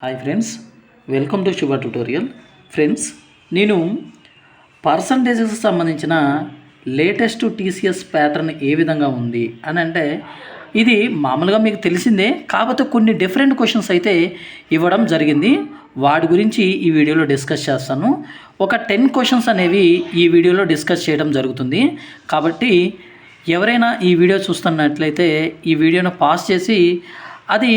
Hi friends, welcome to శుభ tutorial. Friends, నేను పర్సంటేజెస్కి సంబంధించిన లేటెస్ట్ టీసీఎస్ ప్యాటర్న్ ఏ విధంగా ఉంది అని అంటే ఇది మామూలుగా మీకు తెలిసిందే, కాకపోతే కొన్ని డిఫరెంట్ క్వశ్చన్స్ అయితే ఇవ్వడం జరిగింది. వాటి గురించి ఈ వీడియోలో డిస్కస్ చేస్తాను. ఒక 10 క్వశ్చన్స్ అనేవి ఈ వీడియోలో డిస్కస్ చేయడం జరుగుతుంది. కాబట్టి ఎవరైనా ఈ వీడియో చూస్తున్నట్లయితే ఈ వీడియోను పాస్ చేసి అది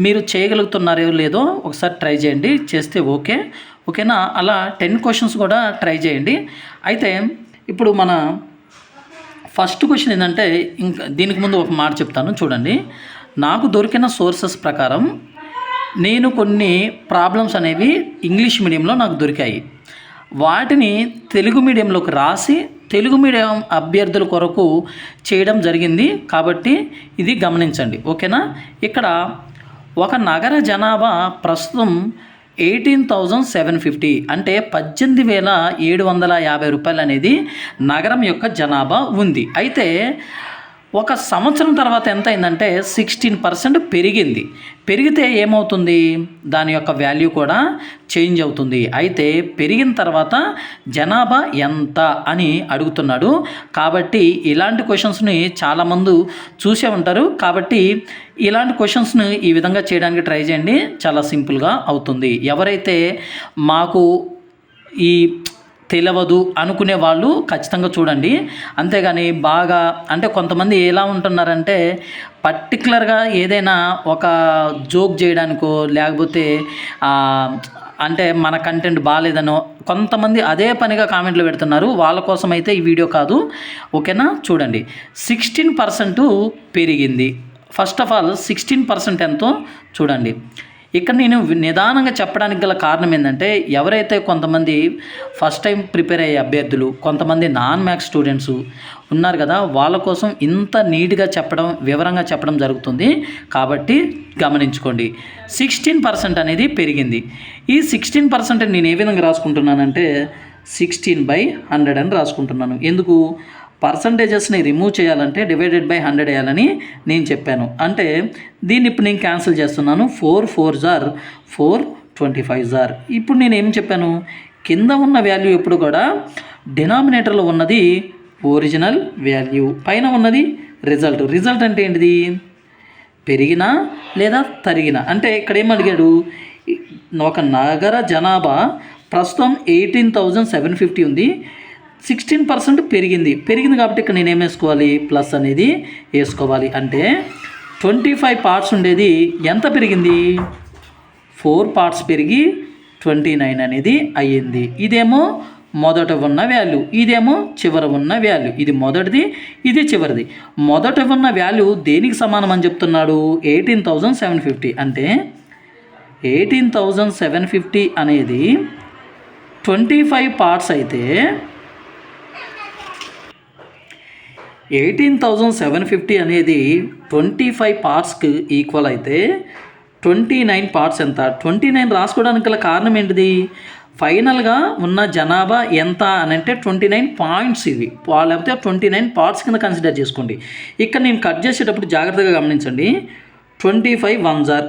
మీరు చేయగలుగుతున్నారో లేదో ఒకసారి ట్రై చేయండి. చేస్తే ఓకేనా. అలా 10 క్వశ్చన్స్ కూడా ట్రై చేయండి. అయితే ఇప్పుడు మన ఫస్ట్ క్వశ్చన్ ఏంటంటే, ఇంకా దీనికి ముందు ఒక మాట చెప్తాను చూడండి. నాకు దొరికిన సోర్సెస్ ప్రకారం నేను కొన్ని ప్రాబ్లమ్స్ అనేవి ఇంగ్లీష్ మీడియంలో నాకు దొరికాయి. వాటిని తెలుగు మీడియంలోకి రాసి తెలుగు మీడియం అభ్యర్థుల కొరకు చేయడం జరిగింది. కాబట్టి ఇది గమనించండి, ఓకేనా. ఇక్కడ ఒక నగర జనాభా ప్రస్తుతం 18,750 అంటే 18,750 రూపాయలు అనేది నగరం యొక్క జనాభా ఉంది. అయితే ఒక సంవత్సరం తర్వాత ఎంత అయిందంటే 16% పెరిగింది. పెరిగితే ఏమవుతుంది, దాని యొక్క వాల్యూ కూడా చేంజ్ అవుతుంది. అయితే పెరిగిన తర్వాత జనాభా ఎంత అని అడుగుతున్నాడు. కాబట్టి ఇలాంటి క్వశ్చన్స్ని చాలామంది చూసే ఉంటారు. కాబట్టి ఇలాంటి క్వశ్చన్స్ని ఈ విధంగా చేయడానికి ట్రై చేయండి, చాలా సింపుల్గా అవుతుంది. ఎవరైతే మాకు ఈ తెలియదు అనుకునే వాళ్ళు ఖచ్చితంగా చూడండి. అంతేగాని బాగా అంటే కొంతమంది ఎలా ఉంటున్నారంటే పర్టికులర్గా ఏదైనా ఒక జోక్ చేయడానికో లేకపోతే అంటే మన కంటెంట్ బాగాలేదనో కొంతమంది అదే పనిగా కామెంట్లు పెడుతున్నారు. వాళ్ళ కోసం అయితే ఈ వీడియో కాదు, ఓకేనా. చూడండి, 16% పెరిగింది. ఫస్ట్ ఆఫ్ ఆల్ 16% ఎంతో చూడండి. ఇక్కడ నేను నిదానంగా చెప్పడానికి గల కారణం ఏంటంటే, ఎవరైతే కొంతమంది ఫస్ట్ టైం ప్రిపేర్ అయ్యే అభ్యర్థులు, కొంతమంది నాన్ మ్యాథ్స్ స్టూడెంట్స్ ఉన్నారు కదా, వాళ్ళ కోసం ఇంత నీట్గా చెప్పడం, వివరంగా చెప్పడం జరుగుతుంది. కాబట్టి గమనించుకోండి, 16% అనేది పెరిగింది. ఈ 16% నేను ఏ విధంగా రాసుకుంటున్నానంటే 16/100 అని రాసుకుంటున్నాను. ఎందుకు? పర్సంటేజెస్ని రిమూవ్ చేయాలంటే డివైడెడ్ బై 100 వేయాలని నేను చెప్పాను. అంటే దీన్ని ఇప్పుడు నేను క్యాన్సిల్ చేస్తున్నాను. 4 4s are 4, 25s are. ఇప్పుడు నేను ఏం చెప్పాను, కింద ఉన్న వాల్యూ ఎప్పుడు కూడా డినామినేటర్లో ఉన్నది ఒరిజినల్ వాల్యూ, పైన ఉన్నది రిజల్ట్. రిజల్ట్ అంటే ఏంటిది? పెరిగినా లేదా తరిగినా. అంటే ఇక్కడ ఏం అడిగాడు, ఒక నగర జనాభా ప్రస్తుతం 18,750 ఉంది, 16% పెరిగింది కాబట్టి ఇక్కడ నేను ఏం వేసుకోవాలి, ప్లస్ అనేది వేసుకోవాలి. అంటే 25 పార్ట్స్ ఉండేది ఎంత పెరిగింది, 4 పార్ట్స్ పెరిగి 29 అనేది అయ్యింది. ఇదేమో మొదట ఉన్న వాల్యూ, ఇదేమో చివర ఉన్న వాల్యూ. ఇది మొదటిది, ఇది చివరిది. మొదట ఉన్న వాల్యూ దేనికి సమానం అని చెప్తున్నాడు, 18,750. అంటే 18,750 అనేది 25 పార్ట్స్ అయితే 18,750 అనేది 25 పార్ట్స్కి ఈక్వల్ అయితే 29 పార్ట్స్ ఎంత? 29 రాసుకోవడానికి గల కారణం ఏంటిది, ఫైనల్గా ఉన్న జనాభా ఎంత అని అంటే 29 పాయింట్స్ ఇవి, లేకపోతే 29 పార్ట్స్ కింద కన్సిడర్ చేసుకోండి. ఇక్కడ నేను కట్ చేసేటప్పుడు జాగ్రత్తగా గమనించండి. 25 1s are,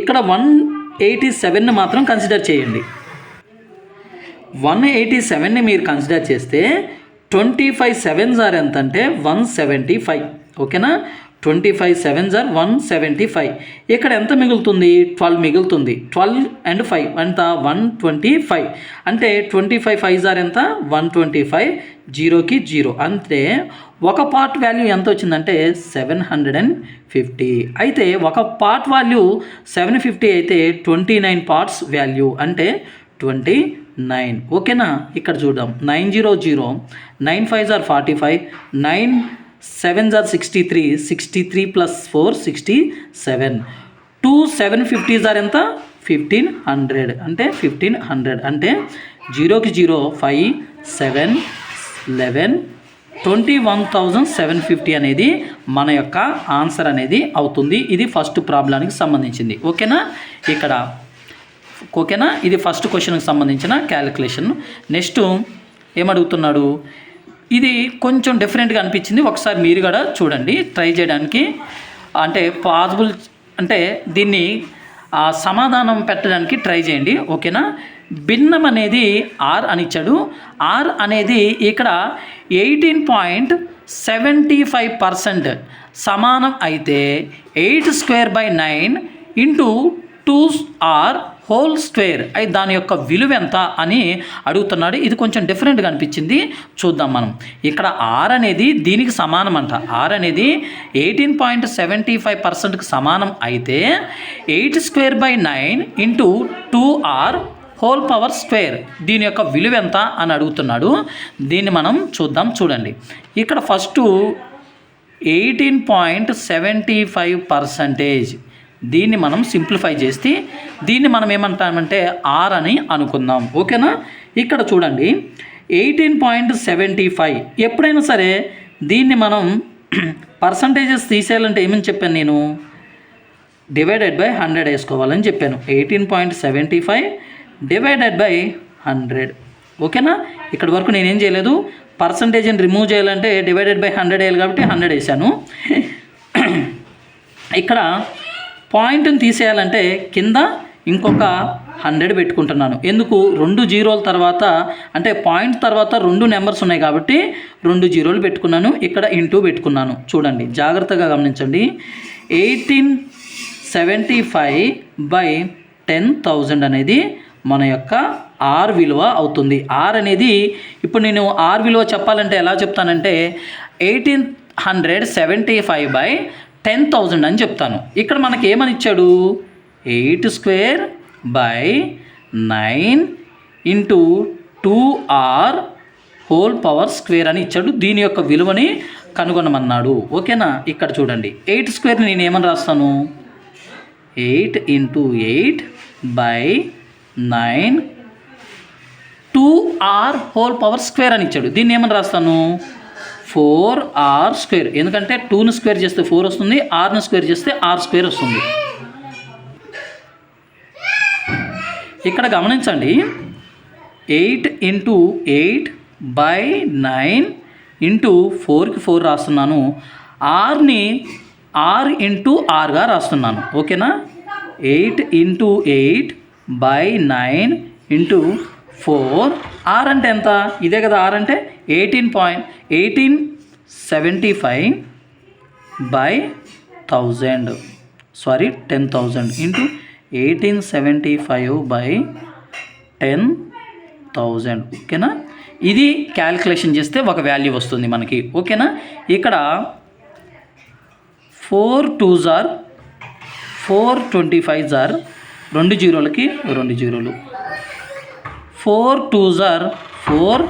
ఇక్కడ 187ని మాత్రం కన్సిడర్ చేయండి. 187ని మీరు కన్సిడర్ చేస్తే 25 7s are ఎంత అంటే 175, ఓకేనా. 25 7s are 175. ఇక్కడ ఎంత మిగులుతుంది, 12 మిగులుతుంది. 12 and 5 ఎంత, 125. అంటే 25 5s are ఎంత, 125, 0కి 0. అంటే ఒక పార్ట్ వాల్యూ ఎంత వచ్చిందంటే 750. అయితే ఒక పార్ట్ వాల్యూ 750 అయితే 29 పార్ట్స్ వాల్యూ అంటే 29, ఓకేనా. ఇక్కడ చూద్దాం, 900, 9 5s are 45, 9 7s are 63, 63 plus 4 67, 2 750s are ఎంత, 1500. అంటే 1500 అంటే 0కి 0, 5 7 11, 21,750 అనేది మన యొక్క ఆన్సర్ అనేది అవుతుంది. ఇది ఫస్ట్ ప్రాబ్లానికి సంబంధించింది, ఓకేనా. ఇక్కడ ఓకేనా, ఇది ఫస్ట్ క్వశ్చన్కి సంబంధించిన క్యాలిక్యులేషన్. నెక్స్ట్ ఏమడుగుతున్నాడు, ఇది కొంచెం డిఫరెంట్గా అనిపించింది, ఒకసారి మీరు కూడా చూడండి ట్రై చేయడానికి. అంటే పాసిబుల్ అంటే దీన్ని సమాధానం పెట్టడానికి ట్రై చేయండి, ఓకేనా. భిన్నం అనేది ఆర్ అని ఇచ్చాడు. ఆర్ అనేది ఇక్కడ 18.75% సమానం అయితే 8² 9 2r హోల్ స్క్వేర్ అయితే దాని యొక్క విలువ ఎంత అని అడుగుతున్నాడు. ఇది కొంచెం డిఫరెంట్గా అనిపించింది, చూద్దాం మనం. ఇక్కడ ఆర్ అనేది దీనికి సమానం అంట. ఆర్ అనేది 18.75%కి సమానం అయితే 8² 9 2r హోల్ పవర్ స్క్వేర్ దీని యొక్క విలువ ఎంత అని అడుగుతున్నాడు. దీన్ని మనం చూద్దాం. చూడండి, ఇక్కడ ఫస్ట్ 18.75% దీన్ని మనం సింప్లిఫై చేస్తే దీన్ని మనం ఏమంటామంటే ఆర్ అని అనుకుందాం, ఓకేనా. ఇక్కడ చూడండి 18.75 ఎప్పుడైనా సరే దీన్ని మనం పర్సంటేజెస్ తీసేయాలంటే ఏమని చెప్పాను నేను, డివైడెడ్ బై 100 వేసుకోవాలని చెప్పాను. 18.75 డివైడెడ్ బై 100, ఓకేనా. ఇక్కడ వరకు నేనేం చేయలేదు, పర్సంటేజ్ని రిమూవ్ చేయాలంటే డివైడెడ్ బై 100 వేయాలి కాబట్టి 100 వేసాను. ఇక్కడ పాయింట్ని తీసేయాలంటే కింద ఇంకొక 100 పెట్టుకుంటున్నాను. ఎందుకు, 2 జీరోల తర్వాత అంటే పాయింట్ తర్వాత 2 నెంబర్స్ ఉన్నాయి కాబట్టి 2 జీరోలు పెట్టుకున్నాను. ఇక్కడ ఇంటూ పెట్టుకున్నాను. చూడండి, జాగ్రత్తగా గమనించండి. 1875/10,000 అనేది మన యొక్క ఆర్ విలువ అవుతుంది. ఆర్ అనేది ఇప్పుడు నేను ఆర్ విలువ చెప్పాలంటే ఎలా చెప్తానంటే 1875/10,000 అని చెప్తాను. ఇక్కడ మనకి ఏమని ఇచ్చాడు, 8² 9 2r హోల్ పవర్ స్క్వేర్ అని ఇచ్చాడు. దీని యొక్క విలువని కనుగొనమన్నాడు, ఓకేనా. ఇక్కడ చూడండి 8² నేను ఏమని రాస్తాను, 8 × 8/9 2r హోల్ పవర్ స్క్వేర్ అని ఇచ్చాడు. దీన్ని ఏమని రాస్తాను, 4r². ఎందుకంటే 2ని స్క్వేర్ చేస్తే 4 వస్తుంది, rని స్క్వేర్ చేస్తే r² వస్తుంది. ఇక్కడ గమనించండి, 8 × 8/9 4కి 4 రాస్తున్నాను. ఆర్ని r × rగా రాస్తున్నాను, ఓకేనా. 8 × 8/9 4 ఆర్ అంటే ఎంత, ఇదే కదా ఆర్ అంటే 1875/1000 సారీ 10,000 1875/10,000, ఓకేనా. ఇది క్యాలిక్యులేషన్ చేస్తే ఒక వాల్యూ వస్తుంది మనకి, ఓకేనా. ఇక్కడ 4 2s are 4 25s are 2 జీరోలకి 2 జీరోలు, 4 2s are 4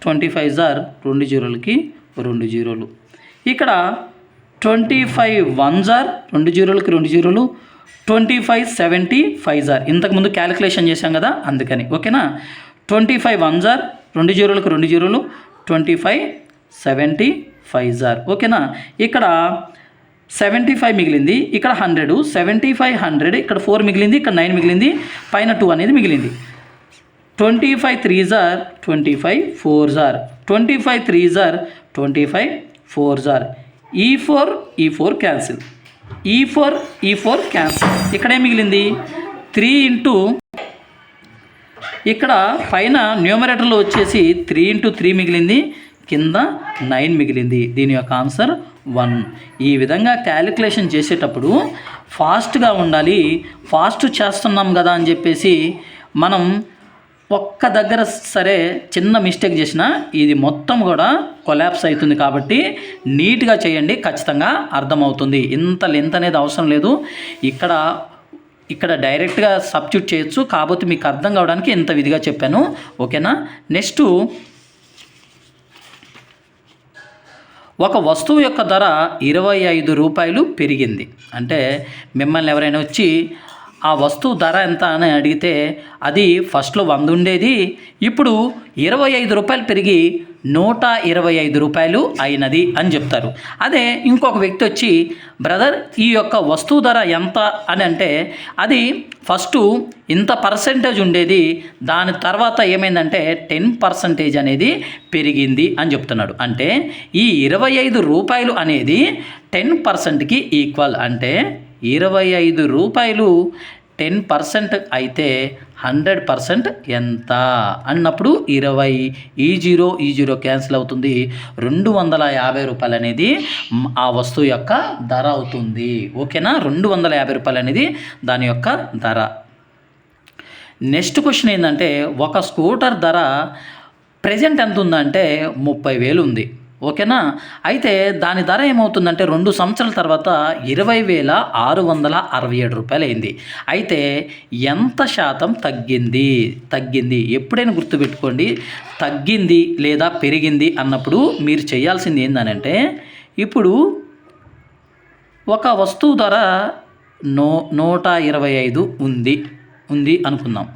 25s are 2 జీరోలకి 2 జీరోలు. ఇక్కడ 25 1s are 2 జీరోలకి 2 జీరోలు, 25 75s are ఇంతకుముందు క్యాలిక్యులేషన్ చేశాం కదా అందుకని, ఓకేనా. 25 1s are 2 జీరోలకి 2 జీరోలు, 25 75s are, ఓకేనా. ఇక్కడ 75 మిగిలింది, ఇక్కడ 100, 75 100, ఇక్కడ 4 మిగిలింది, ఇక్కడ 9 మిగిలింది, పైన 2 అనేది మిగిలింది. 25 3s are 25 4s are 25 3s are 25 4s are E4 cancel, E4 cancel. ఇక్కడ ఏం మిగిలింది 3 ఇంటూ ఇక్కడ పైన న్యూమరేటర్లో వచ్చేసి 3 × 3 మిగిలింది, కింద 9 మిగిలింది. దీని యొక్క ఆన్సర్ 1. ఈ విధంగా క్యాలిక్యులేషన్ చేసేటప్పుడు ఫాస్ట్గా ఉండాలి. ఫాస్ట్ చేస్తున్నాం కదా అని చెప్పేసి మనం ఒక్క దగ్గర సరే చిన్న మిస్టేక్ చేసినా ఇది మొత్తం కూడా కొలాప్స్ అవుతుంది. కాబట్టి నీట్గా చేయండి, ఖచ్చితంగా అర్థమవుతుంది. ఇంత లెంత్ అనేది అవసరం లేదు. ఇక్కడ డైరెక్ట్గా సబ్స్టిట్యూట్ చేయొచ్చు, కాకపోతే మీకు అర్థం కావడానికి ఇంత విధిగా చెప్పాను, ఓకేనా. నెక్స్ట్, ఒక వస్తువు యొక్క ధర 25 రూపాయలు పెరిగింది. అంటే మిమ్మల్ని ఎవరైనా వచ్చి ఆ వస్తువు ధర ఎంత అని అడిగితే అది ఫస్ట్లో 100 ఉండేది, ఇప్పుడు 25 రూపాయలు పెరిగి 125 రూపాయలు అయినది అని చెప్తారు. అదే ఇంకొక వ్యక్తి వచ్చి బ్రదర్ ఈ యొక్క వస్తువు ధర ఎంత అని అంటే అది ఫస్ట్ ఇంత పర్సెంటేజ్ ఉండేది, దాని తర్వాత ఏమైందంటే 10% అనేది పెరిగింది అని చెప్తున్నాడు. అంటే ఈ 25 రూపాయలు అనేది 10%కి ఈక్వల్. అంటే 25 రూపాయలు 10% అయితే 100% ఎంత అన్నప్పుడు 20 ఈ జీరో క్యాన్సిల్ అవుతుంది. 250 రూపాయలు అనేది ఆ వస్తువు యొక్క ధర అవుతుంది. ఓకేనా, 250 రూపాయలు అనేది దాని యొక్క ధర. నెక్స్ట్ క్వశ్చన్ ఏంటంటే, ఒక స్కూటర్ ధర ప్రెజెంట్ ఎంత ఉందంటే 30,000 ఉంది. ఓకేనా, అయితే దాని ధర ఏమవుతుందంటే 2 సంవత్సరాల తర్వాత 20,667 రూపాయలు అయింది. అయితే ఎంత శాతం తగ్గింది ఎప్పుడైనా గుర్తుపెట్టుకోండి. తగ్గింది లేదా పెరిగింది అన్నప్పుడు మీరు చేయాల్సింది ఏంటంటే, ఇప్పుడు ఒక వస్తువు ధర 125 ఉంది అనుకుందాం.